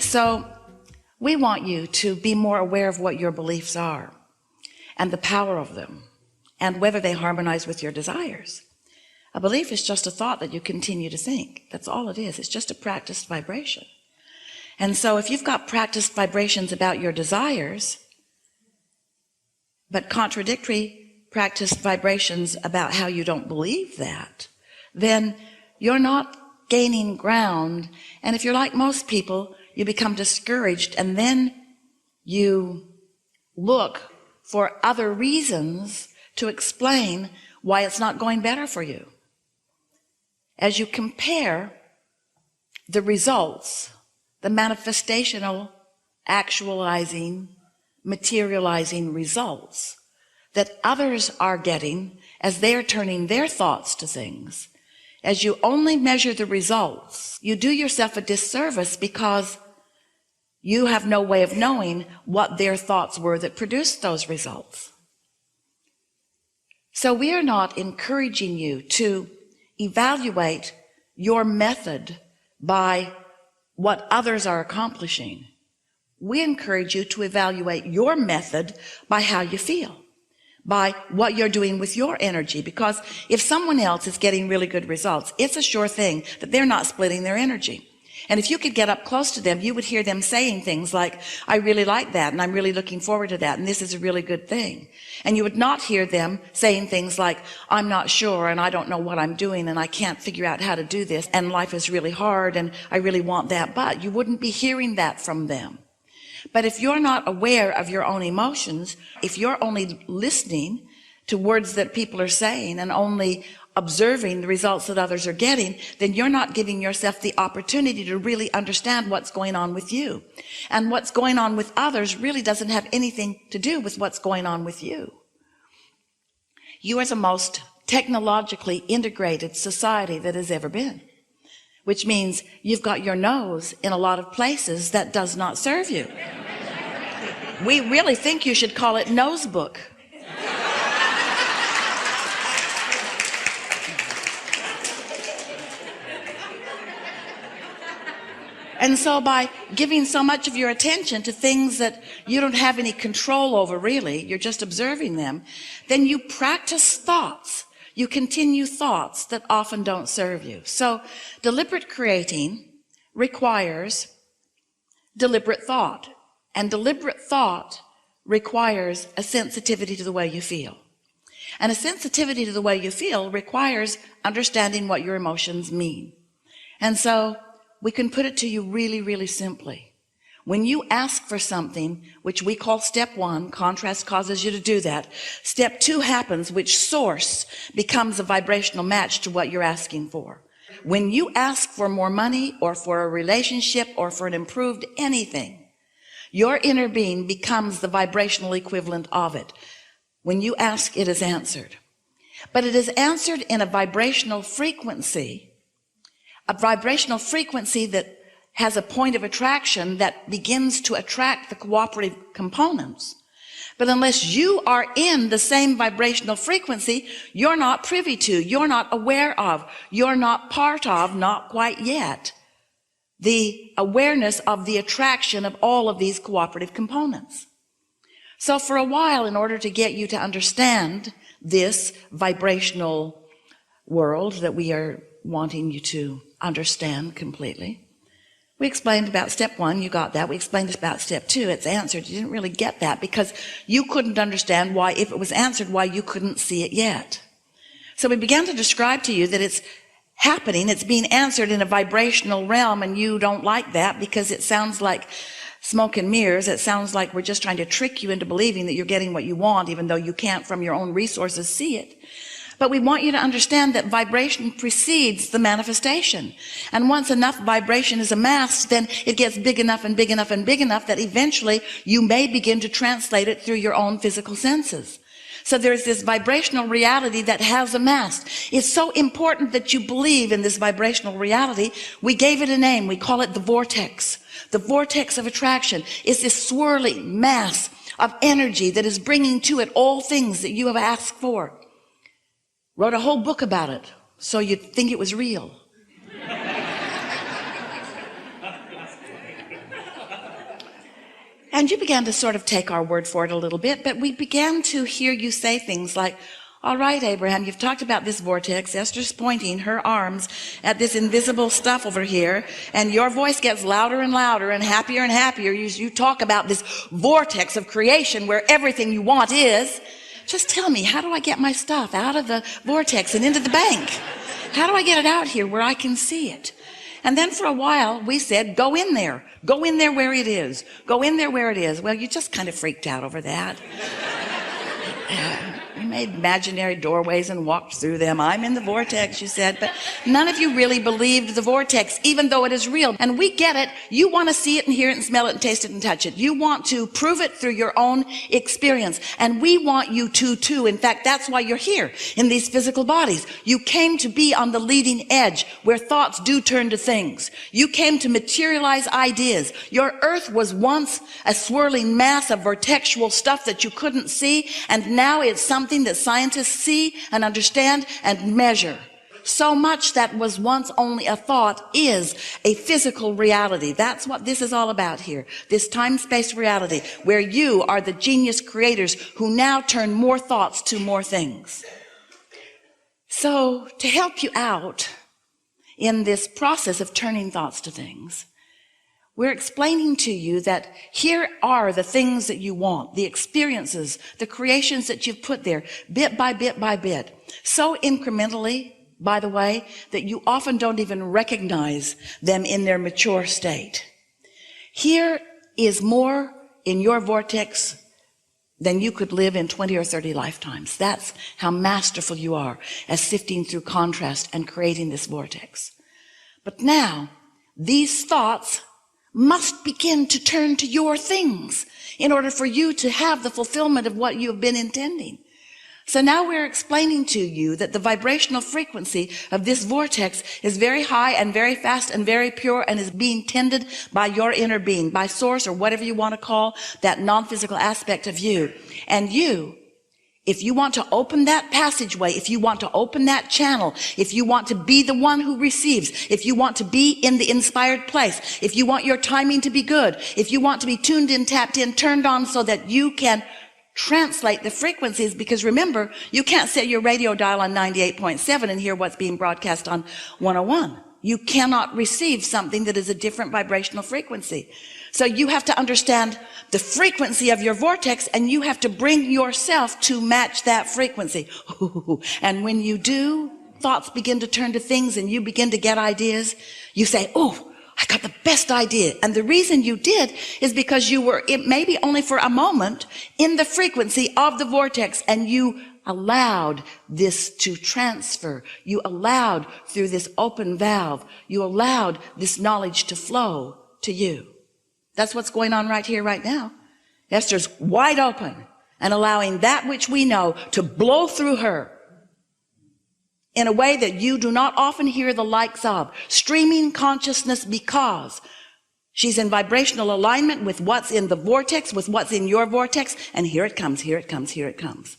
So we want you to be more aware of what your beliefs are and the power of them and whether they harmonize with your desires. A belief is just a thought that you continue to think. That's all it is. It's just a practiced vibration. And so if you've got practiced vibrations about your desires, but contradictory practiced vibrations about how you don't believe that, then you're not gaining ground. And if you're like most people, you become discouraged, and then you look for other reasons to explain why it's not going better for you. As you compare the results, the manifestational, actualizing, materializing results that others are getting as they're turning their thoughts to things, as you only measure the results, you do yourself a disservice because you have no way of knowing what their thoughts were that produced those results. So we are not encouraging you to evaluate your method by what others are accomplishing. We encourage you to evaluate your method by how you feel, by what you're doing with your energy. Because if someone else is getting really good results, it's a sure thing that they're not splitting their energy. And if you could get up close to them, you would hear them saying things like, I really like that, and I'm really looking forward to that, and this is a really good thing. And you would not hear them saying things like, I'm not sure, and I don't know what I'm doing, and I can't figure out how to do this, and life is really hard, and I really want that. But you wouldn't be hearing that from them. But if you're not aware of your own emotions, if you're only listening to words that people are saying and only observing the results that others are getting, then you're not giving yourself the opportunity to really understand what's going on with you. And what's going on with others really doesn't have anything to do with what's going on with you. You are the most technologically integrated society that has ever been, which means you've got your nose in a lot of places that does not serve you. We really think you should call it nose book. And so by giving so much of your attention to things that you don't have any control over really, you're just observing them, then you practice thoughts. You continue thoughts that often don't serve you. So deliberate creating requires deliberate thought. And deliberate thought requires a sensitivity to the way you feel. And a sensitivity to the way you feel requires understanding what your emotions mean. And so we can put it to you really, really simply. When you ask for something, which we call step 1, contrast causes you to do that. Step 2 happens, which source becomes a vibrational match to what you're asking for. When you ask for more money or for a relationship or for an improved anything, your inner being becomes the vibrational equivalent of it. When you ask, it is answered. But it is answered in a vibrational frequency that has a point of attraction that begins to attract the cooperative components. But unless you are in the same vibrational frequency, you're not privy to, you're not aware of, you're not part of, not quite yet, the awareness of the attraction of all of these cooperative components. So for a while, in order to get you to understand this vibrational world that we are wanting you to understand completely, we explained about step 1, you got that. We explained about step 2, it's answered. You didn't really get that because you couldn't understand why, if it was answered, why you couldn't see it yet. So we began to describe to you that it's happening, it's being answered in a vibrational realm, and you don't like that because it sounds like smoke and mirrors. It sounds like we're just trying to trick you into believing that you're getting what you want, even though you can't from your own resources see it. But we want you to understand that vibration precedes the manifestation. And once enough vibration is amassed, then it gets big enough and big enough and big enough that eventually you may begin to translate it through your own physical senses. So there's this vibrational reality that has amassed. It's so important that you believe in this vibrational reality. We gave it a name. We call it the vortex. The vortex of attraction is this swirling mass of energy that is bringing to it all things that you have asked for. Wrote a whole book about it, so you'd think it was real. And you began to sort of take our word for it a little bit, but we began to hear you say things like, all right, Abraham, you've talked about this vortex. Esther's pointing her arms at this invisible stuff over here, and your voice gets louder and louder and happier. You talk about this vortex of creation where everything you want is. Just tell me, how do I get my stuff out of the vortex and into the bank? How do I get it out here where I can see it? And then for a while, we said, go in there. Go in there where it is. Go in there where it is. Well, you just kind of freaked out over that. You made imaginary doorways and walked through them. I'm in the vortex, you said, but none of you really believed the vortex, even though it is real. And we get it. You want to see it and hear it and smell it and taste it and touch it. You want to prove it through your own experience. And we want you to too. In fact, that's why you're here in these physical bodies. You came to be on the leading edge where thoughts do turn to things. You came to materialize ideas. Your earth was once a swirling mass of vortexual stuff that you couldn't see, and now it's something that scientists see and understand and measure. So much that was once only a thought is a physical reality. That's what this is all about here. This time-space reality where you are the genius creators who now turn more thoughts to more things. So to help you out in this process of turning thoughts to things, we're explaining to you that here are the things that you want, the experiences, the creations that you've put there, bit by bit by bit. So incrementally, by the way, that you often don't even recognize them in their mature state. Here is more in your vortex than you could live in 20 or 30 lifetimes. That's how masterful you are at sifting through contrast and creating this vortex. But now, these thoughts must begin to turn to your things in order for you to have the fulfillment of what you have been intending. So now we're explaining to you that the vibrational frequency of this vortex is very high and very fast and very pure and is being tended by your inner being, by source or whatever you want to call that non-physical aspect of you. And you, if you want to open that passageway, if you want to open that channel, if you want to be the one who receives, if you want to be in the inspired place, if you want your timing to be good, if you want to be tuned in, tapped in, turned on so that you can translate the frequencies, because remember, you can't set your radio dial on 98.7 and hear what's being broadcast on 101. You cannot receive something that is a different vibrational frequency. So you have to understand the frequency of your vortex, and you have to bring yourself to match that frequency. And when you do, thoughts begin to turn to things and you begin to get ideas. You say, oh, I got the best idea. And the reason you did is because you were, it maybe only for a moment, in the frequency of the vortex, and you allowed this to transfer. You allowed through this open valve, you allowed this knowledge to flow to you. That's what's going on right here, right now. Esther's wide open and allowing that which we know to blow through her in a way that you do not often hear the likes of. Streaming consciousness, because she's in vibrational alignment with what's in the vortex, with what's in your vortex. And here it comes, here it comes, here it comes.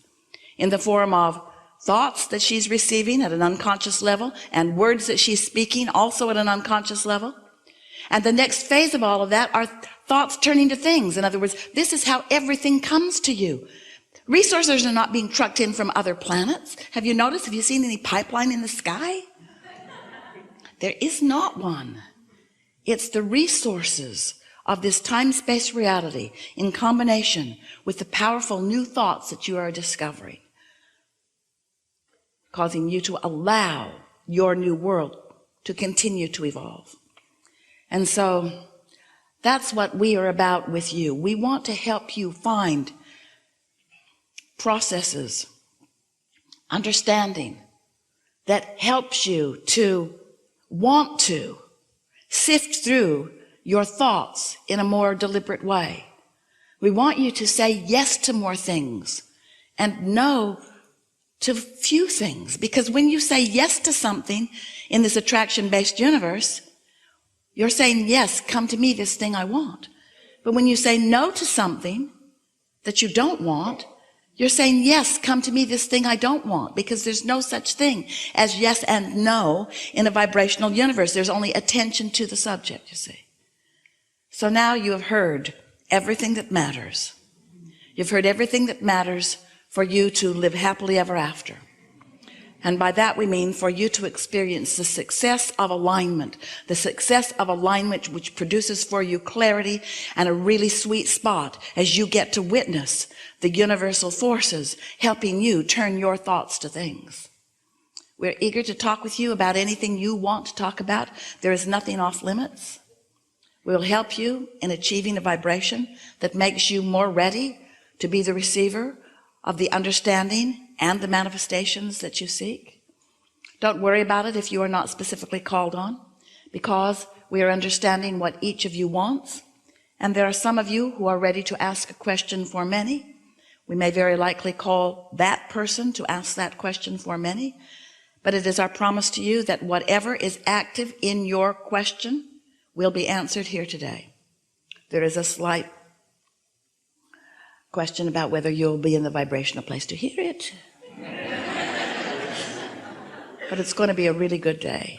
In the form of thoughts that she's receiving at an unconscious level, and words that she's speaking also at an unconscious level. And the next phase of all of that are thoughts turning to things. In other words, this is how everything comes to you. Resources are not being trucked in from other planets. Have you noticed? Have you seen any pipeline in the sky? There is not one. It's the resources of this time-space reality in combination with the powerful new thoughts that you are discovering, causing you to allow your new world to continue to evolve. And so that's what we are about with you. We want to help you find processes, understanding that helps you to want to sift through your thoughts in a more deliberate way. We want you to say yes to more things and no to few things, because when you say yes to something in this attraction-based universe, you're saying, yes, come to me, this thing I want. But when you say no to something that you don't want, you're saying, yes, come to me, this thing I don't want, because there's no such thing as yes and no in a vibrational universe. There's only attention to the subject, you see. So now you have heard everything that matters. You've heard everything that matters for you to live happily ever after. And by that we mean for you to experience the success of alignment, which produces for you clarity and a really sweet spot as you get to witness the universal forces helping you turn your thoughts to things. We're eager to talk with you about anything you want to talk about. There is nothing off limits. We'll help you in achieving a vibration that makes you more ready to be the receiver of the understanding and the manifestations that you seek. Don't worry about it if you are not specifically called on, because we are understanding what each of you wants, and there are some of you who are ready to ask a question for many. We may very likely call that person to ask that question for many, but it is our promise to you that whatever is active in your question will be answered here today. There is a slight question about whether you'll be in the vibrational place to hear it. But it's going to be a really good day.